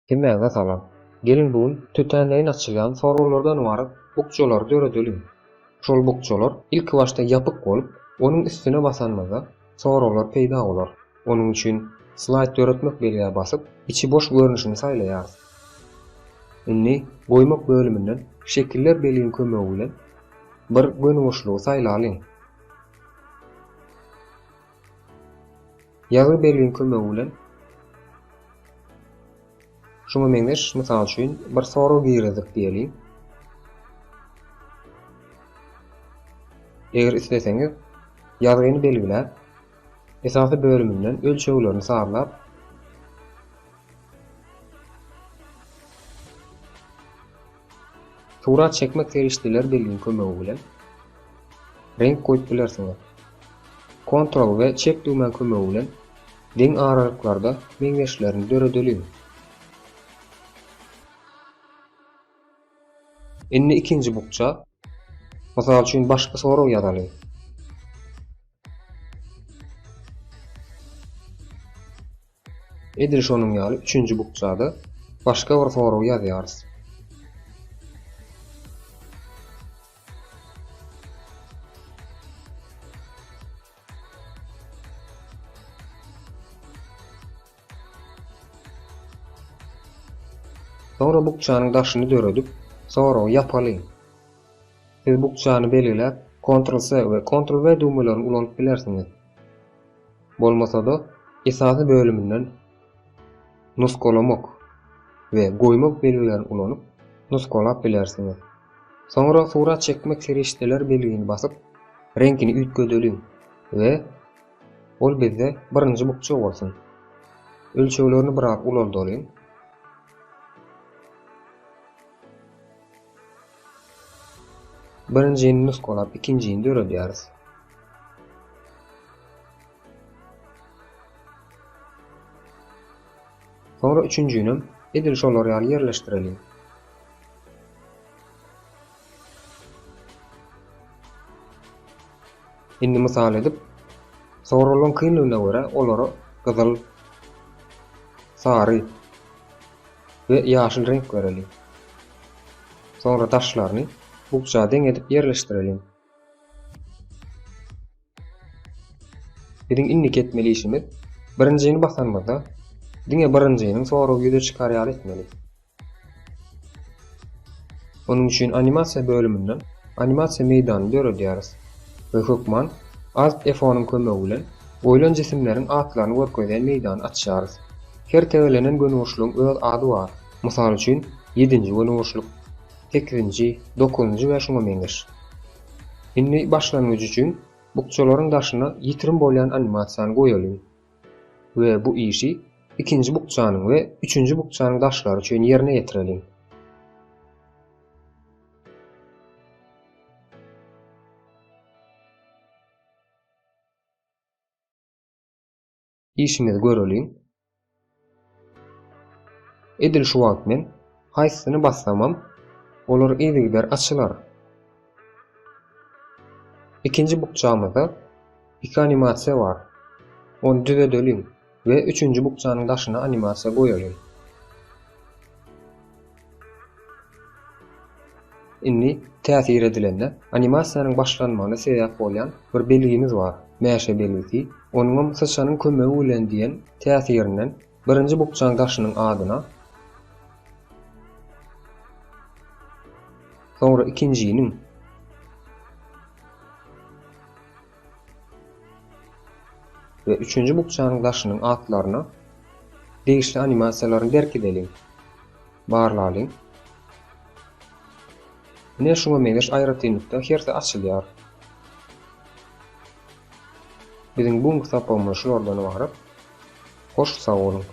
Kimmäge salam. Gelin bugün tütänleýin açylýan soraglardan baryp bukçalary göredelim. Şol bukçalar ilk başta ýapyk bolup, onuň üstüne basanmaza soraglar peýda bolar. Onuň üçin slayd ýöretmek belgä basyp, içi boş görnüşini saýlaýar. Inni goýmak bölüminden şekiller belgini kömegi bilen bir gönüşlügi saýlalyň. Ýazy belgini kömegi bilen şuňa meňdeş mysal üçin bir sorag giredik diýelim. Eger isteseňiz ýazyny belgiläp, esasy bölüminden ölçeglerini sarlap, surat çekmek serişdiler belgini kömegi bilen renk goýup bilersiňiz. Kontrol we çek düýmesi kömegi bilen deň aralyklarda meňzeşlerini döredelim. Inni ikinji bukça, mysal üçin başga sorag ýazaly. Edir şonuň ýaly üçünji bukçada başga bir sorag ýazýarys. Sonra bukçanyň daşyny döredip, soragy ýapalyň. Siz bukçany belgiläp, Ctrl+C we Ctrl+V düýmelerini ulanyp bilersiňiz. Bolmasa-da esasy bölüminden nuskalamak we goýmak belgilerini ulanyp nuskalap bilersiňiz. Sonra surat çekmek serişdeler belgini basyp, reňkini üýtgedeliň we ol bizde birinji bukça bolsun. Ölçeglerini biraz ulandyryň. Birinjini nuskalap, ikinjini döredýäris. Sonra üçünjini edil şolary ýaly ýerleşdireliň. Indi mysal edip, soralan kynlygyna görä olary gyzyl, sary we ýaşyl renk bereliň. Sonra taşlaryny bukça deň edip ýerleşdireliň. Biziň innik etmeli işimiz birinjini basanmada diňe birinjiniň soragy ýüze çykarýar etmeli. Onuň üçin animasiýa bölüminden animasiýa meýdanyny döredýäris we hökman Alt F10 kömegi bilen boýlan jisimleriň atlaryny görkezýän meýdany açýarys. Her tegelenen gönüşlüň öz ady bar. Mysal üçin 7-nji gönüşlük, 8-nji, 9-njy we şoňa meňzeş. Inni başlangyç üçin bukçalaryň daşyna ýitirim bolýan animasiýany goýalyň we bu işi ikinji bukçanyň we üçünji bukçanyň daşlary üçin ýerine ýetireliň. İşimiz göreliň. Edil şu wagt men haýsysyny bassamam, olar ýygylar açylar. İkinji bukçamyzda iki animasiýa bar. Onu düzedeliň we üçünji bukçanyň daşyna animasiýa goýalyň. Inni täsir edilende animasiýanyň başlanmagyna sebäp bolýan bir belgimiz bar. Mäşe belgisi, onuň sıçanyň kömegi bilen diýen täsirinden birinji bukçanyň daşynyň adyna, sonra ikinjiniň ve üçünji bukçanyň daşynyň atlaryna degişli animasiýalaryny derk edeliň. Barlalyň. Ne şoňa meňzeş aýratynlykda herse açylýar. Biziň bu sapamyny şolardan baryp, hoş sag bolun.